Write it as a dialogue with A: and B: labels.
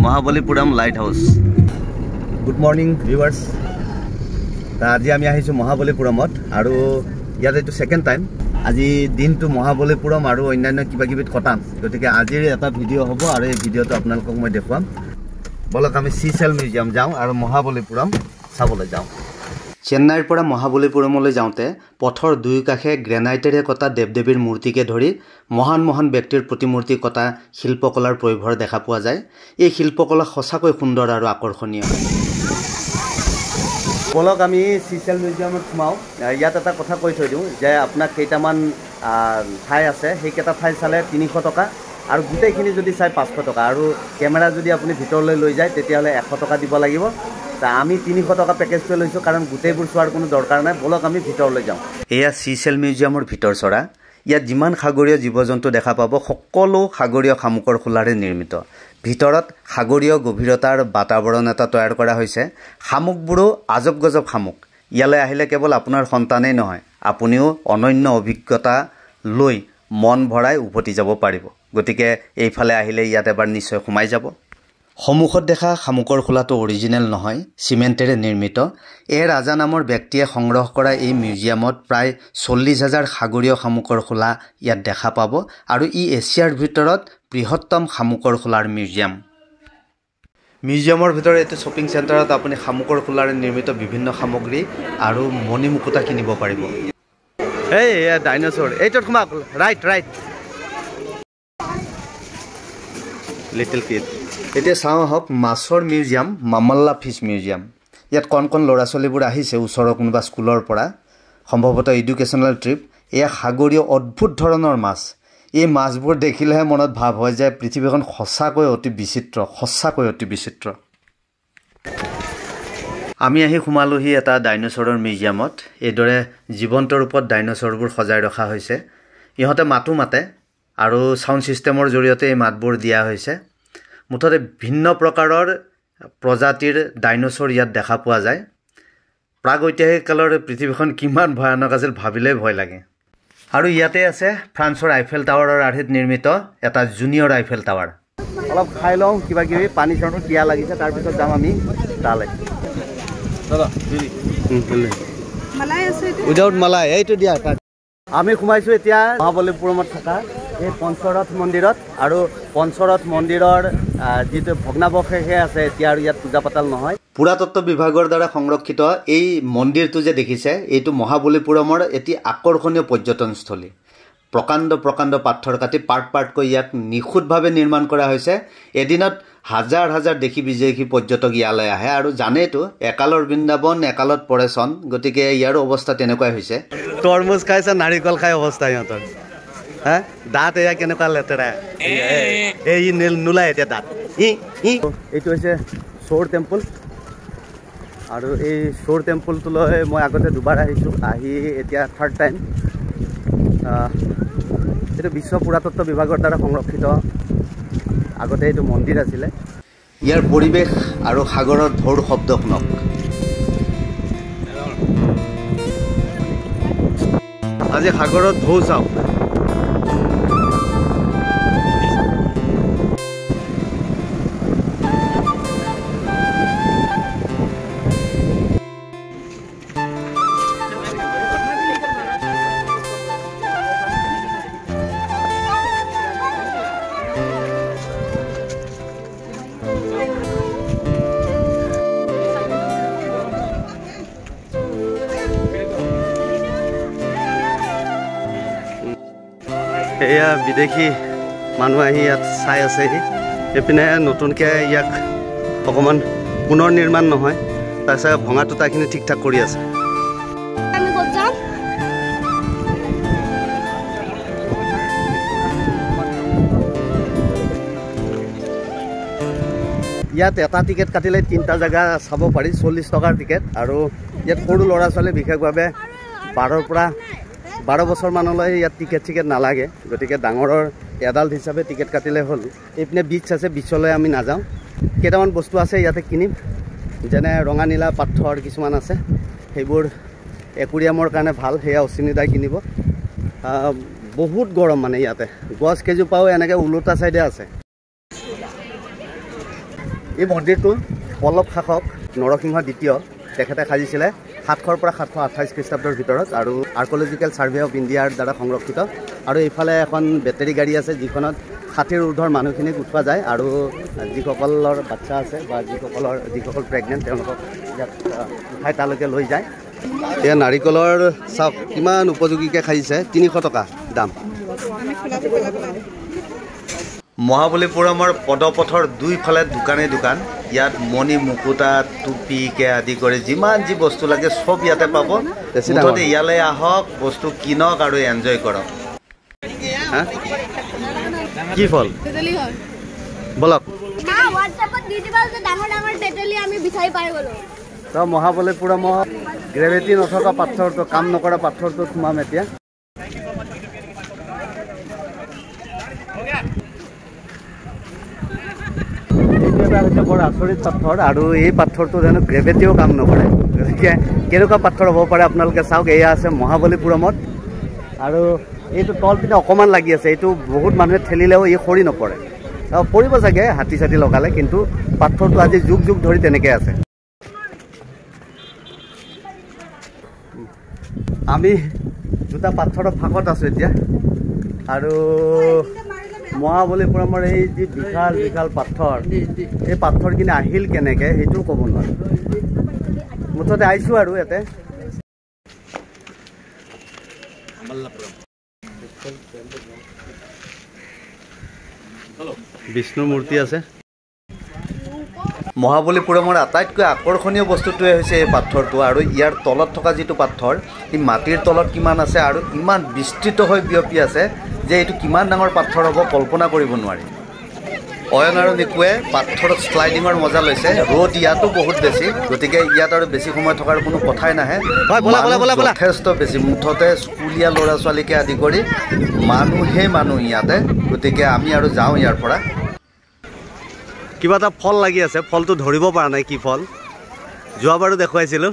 A: Mahabalipuram light house. Good morning viewers. আজি আমি আহিছোঁ মহাবলীপুৰমত আৰু ইয়াত এইটো ছেকেণ্ড টাইম। আজি দিনটো মহাবলীপুৰম আৰু অন্যান্য কিবা কিবিত কটাম, গতিকে আজিৰ এটা ভিডিঅ' হ'ব আৰু এই ভিডিঅ'টো আপোনালোকক মই দেখুৱাম। বলক আমি চিচেল মিউজিয়াম যাওঁ আৰু মহাবলীপুৰম চাবলৈ যাওঁ। চেন্নাইৰ পৰা মহাবলীপুৰমলৈ যাওঁতে পথৰ দুয়ো কাষে গ্ৰেনাইটেৰে কটা দেৱ দেৱীৰ মূৰ্তিকে ধৰি মহান মহান ব্যক্তিৰ প্ৰতিমূৰ্তি কটা শিল্পকলাৰ প্ৰয়োভৰ দেখা পোৱা যায়। এই শিল্পকলা সঁচাকৈ সুন্দৰ আৰু আকৰ্ষণীয়। বলক আমি চিচেল মিউজিয়ামত সোমাওঁ। ইয়াত এটা কথা কৈ থৈ দিওঁ যে আপোনাক কেইটামান ঠাই আছে, সেইকেইটা ঠাই চালে 300 টকা আৰু গোটেইখিনি যদি চাই 500 টকা, আৰু কেমেৰা যদি আপুনি ভিতৰলৈ লৈ যায় তেতিয়াহ'লে 100 টকা দিব লাগিব। আমি 300 টকা পেকেজটোৱে লৈছোঁ কাৰণ গোটেইবোৰ চোৱাৰ কোনো দৰকাৰ নাই। বলক আমি ভিতৰলৈ যাওঁ। এয়া চিচেল মিউজিয়ামৰ ভিতৰ চৰা। ইয়াত যিমান সাগৰীয় জীৱ জন্তু দেখা পাব সকলো সাগৰীয় শামুকৰ খোলাৰে নিৰ্মিত। ভিতৰত সাগৰীয় গভীৰতাৰ বাতাবৰণ এটা তৈয়াৰ কৰা হৈছে। শামুকবোৰো আজব গজব শামুক। ইয়ালৈ আহিলে কেৱল আপোনাৰ সন্তানেই নহয়, আপুনিও অনন্য অভিজ্ঞতা লৈ মন ভৰাই উভতি যাব পাৰিব। গতিকে এইফালে আহিলে ইয়াত এবাৰ নিশ্চয় সোমাই যাব। সন্মুখত দেখা শামুকৰ খোলাটো অৰিজিনেল নহয়, চিমেণ্টেৰে নিৰ্মিত। ৰাজা নামৰ ব্যক্তিয়ে সংগ্ৰহ কৰা এই মিউজিয়ামত প্ৰায় 40,000 সাগৰীয় শামুকৰ খোলা ইয়াত দেখা পাব আৰু ই এছিয়াৰ ভিতৰত বৃহত্তম শামুকৰ খোলাৰ মিউজিয়াম। মিউজিয়ামৰ ভিতৰত এইটো শ্বপিং চেণ্টাৰত আপুনি শামুকৰ খোলাৰে নিৰ্মিত বিভিন্ন সামগ্ৰী আৰু মণি মুকুতা কিনিব পাৰিব। ডাইনছৰ এইটোত সোমাওক। Right little kid. এতিয়া চাওঁ আহক মাছৰ মিউজিয়াম, মামাল্লা ফিছ মিউজিয়াম। ইয়াত কণ কণ ল'ৰা ছোৱালীবোৰ আহিছে ওচৰৰ কোনোবা স্কুলৰ পৰা, সম্ভৱতঃ এডুকেশ্যনেল ট্ৰিপ। এয়া সাগৰীয় অদ্ভুত ধৰণৰ মাছ। এই মাছবোৰ দেখিলেহে মনত ভাৱ হয় যে পৃথিৱীখন সঁচাকৈ অতি বিচিত্ৰ। আমি আহি সোমালোহি এটা ডাইনছৰৰ মিউজিয়ামত। এইদৰে জীৱন্ত ৰূপত ডাইনছৰবোৰ সজাই ৰখা হৈছে। ইহঁতে মাতো মাতে আৰু ছাউণ্ড ছিষ্টেমৰ জৰিয়তে এই মাতবোৰ দিয়া হৈছে। মুঠতে ভিন্ন প্ৰকাৰৰ প্ৰজাতিৰ ডাইনছৰ ইয়াত দেখা পোৱা যায়। প্ৰাগৈতিহাসিক কালৰ পৃথিৱীখন কিমান ভয়ানক আছিল ভাবিলেই ভয় লাগে। আৰু ইয়াতে আছে ফ্ৰান্সৰ আইফেল টাৱাৰৰ আৰ্হিত নিৰ্মিত এটা জুনিয়ৰ আইফেল টাৱাৰ। অলপ খাই লওঁ কিবা কিবি, পানী চানী পিয়া লাগিছে, তাৰপিছত যাম আমি তালৈ। উইদাউট মালাই এইটো দিয়া। আমি সোমাইছোঁ এতিয়া মহাবলীপুৰমত থকা এই পঞ্চৰথ মন্দিৰত, আৰু পঞ্চৰথ মন্দিৰৰ যিটো ভগ্নাৱশেষে আছে এতিয়া, আৰু ইয়াত পূজা পাতাল নহয়। পুৰাতত্ব বিভাগৰ দ্বাৰা সংৰক্ষিত এই মন্দিৰটো যে দেখিছে, এইটো মহাবলীপুৰমৰ এটি আকৰ্ষণীয় পৰ্যটনস্থলী। প্ৰকাণ্ড পাথৰ কাটি পাৰ্টকৈ ইয়াক নিখুঁতভাৱে নিৰ্মাণ কৰা হৈছে। এদিনত হাজাৰ দেশী বিদেশী পৰ্যটক ইয়ালৈ আহে, আৰু জানেইতো একালৰ বৃন্দাবন একালত পৰে চন, গতিকে ইয়াৰো অৱস্থা তেনেকুৱাই হৈছে। তৰমুজ খাইছে, নাৰিকল খাই অৱস্থা সিহঁতৰ। দাঁত এয়া কেনেকুৱা লেতেৰা, এই নোলায় এতিয়া দাঁত। এইটো হৈছে চোৰ টেম্পল, আৰু এই চোৰ টেম্পলটোলৈ মই আগতে দুবাৰ আহিছোঁ, আহি এতিয়া থাৰ্ড টাইম। এইটো বিশ্ব পুৰাতত্ব বিভাগৰ দ্বাৰা সংৰক্ষিত। আগতে এইটো মন্দিৰ আছিলে। ইয়াৰ পৰিৱেশ আৰু সাগৰৰ ঢৌৰ শব্দ শুনক। আজি সাগৰত ঢৌ চাওক। এয়া বিদেশী মানুহ আহি ইয়াত চাই আছেহি। এইপিনে নতুনকৈ ইয়াক অকণমান পুনৰ নিৰ্মাণ নহয়, তাৰপিছত ভঙা টুটাখিনি ঠিক ঠাক কৰি আছে। ইয়াত এটা টিকেট কাটিলে 3টা জেগা চাব পাৰি, 40 টকাৰ টিকেট। আৰু ইয়াত সৰু ল'ৰা ছোৱালী বিশেষভাৱে 12ৰ পৰা 12 বছৰ মানলৈ ইয়াত টিকেট নালাগে, গতিকে ডাঙৰৰ এডাল্ট হিচাপে টিকেট কাটিলে হ'ল। এইপিনে বিচ আছে, বিচলৈ আমি নাযাওঁ। কেইটামান বস্তু আছে ইয়াতে কিনিম, যেনে ৰঙা নীলা পাথৰ কিছুমান আছে, সেইবোৰ একুৰিয়ামৰ কাৰণে ভাল, সেয়া অচিনিদাই কিনিব। বহুত গৰম মানে ইয়াতে। গছ কেইজোপাও এনেকৈ ওলোটা চাইডে আছে। এই মন্দিৰটো পল্লৱ শাসক নৰসিংহ দ্বিতীয় তেখেতে সাজিছিলে 700 পৰা 728 খ্ৰীষ্টাব্দৰ ভিতৰত আৰু আৰ্কলজিকেল ছাৰ্ভে অফ ইণ্ডিয়াৰ দ্বাৰা সংৰক্ষিত আৰু এইফালে এখন বেটাৰী গাড়ী আছে যিখনত 60ৰ ঊৰ্ধৰ মানুহখিনিক উঠোৱা যায় আৰু যিসকলৰ বাচ্চা আছে বা যিসকল প্ৰেগনেণ্ট তেওঁলোকক ইয়াত উঠাই তালৈকে লৈ যায় এয়া নাৰিকলৰ চাওক কিমান উপযোগীকৈ খাইছে 300 টকা দাম মহাবলীপুৰমৰ পদপথৰ দুইফালে দোকান ইয়াত মণি মুকুতা টুপিকে আদি কৰি যিমান যি বস্তু লাগে সব ইয়াতে পাব মুঠতে ইয়ালৈ আহক বস্তু কিনক আৰু এনজয় কৰক কি ফল বলক তো মহাবলীপুৰমৰ গ্ৰেভিটি নথকা পাথৰটো কাম নকৰা পাথৰটো সোমাম এতিয়া বৰ আচৰিত পাথৰ আৰু এই পাথৰটো জানো গ্ৰেভিটিও কাম নকৰে গতিকে কেনেকুৱা পাথৰ হ'ব পাৰে আপোনালোকে চাওক এয়া আছে মহাবলীপুৰমত আৰু এইটো তল পিনে অকণমান লাগি আছে এইটো বহুত মানুহে ঠেলিলেও ই সৰি নপৰে পৰিব চাগে হাতী চাতি লগালে কিন্তু পাথৰটো আজি যুগ যুগ ধৰি তেনেকৈ আছে আমি দুটা পাথৰৰ ফাঁকত আছোঁ এতিয়া আৰু মহাবলীপুৰমৰ এই যি বিশাল বিশাল পাথৰ এই পাথৰখিনি আহিল কেনেকৈ সেইটোও ক'ব নোৱাৰোঁ মুঠতে আহিছোঁ আৰু ইয়াতে বিষ্ণু মূৰ্তি আছে মহাবলীপুৰমৰ আটাইতকৈ আকৰ্ষণীয় বস্তুটোৱে হৈছে এই পাথৰটো আৰু ইয়াৰ তলত থকা যিটো পাথৰ ই মাটিৰ তলত কিমান আছে আৰু ইমান বিস্তৃত হৈ বিয়পি আছে যে এইটো কিমান ডাঙৰ পাথৰ হ'ব কল্পনা কৰিব নোৱাৰি অয়ন আৰু নিকুৱে পাথৰত শ্লাইডিঙৰ মজা লৈছে ৰ'দ ইয়াতো বহুত বেছি গতিকে ইয়াত আৰু বেছি সময় থকাৰ কোনো কথাই নাহে যথেষ্ট বেছি মুঠতে স্কুলীয়া ল'ৰা ছোৱালীকে আদি কৰি মানুহ ইয়াতে গতিকে আমি আৰু যাওঁ ইয়াৰ পৰা কিবা এটা ফল লাগি আছে ফলটো ধৰিব পৰা নাই কি ফল যোৱাবাৰো দেখুৱাইছিলোঁ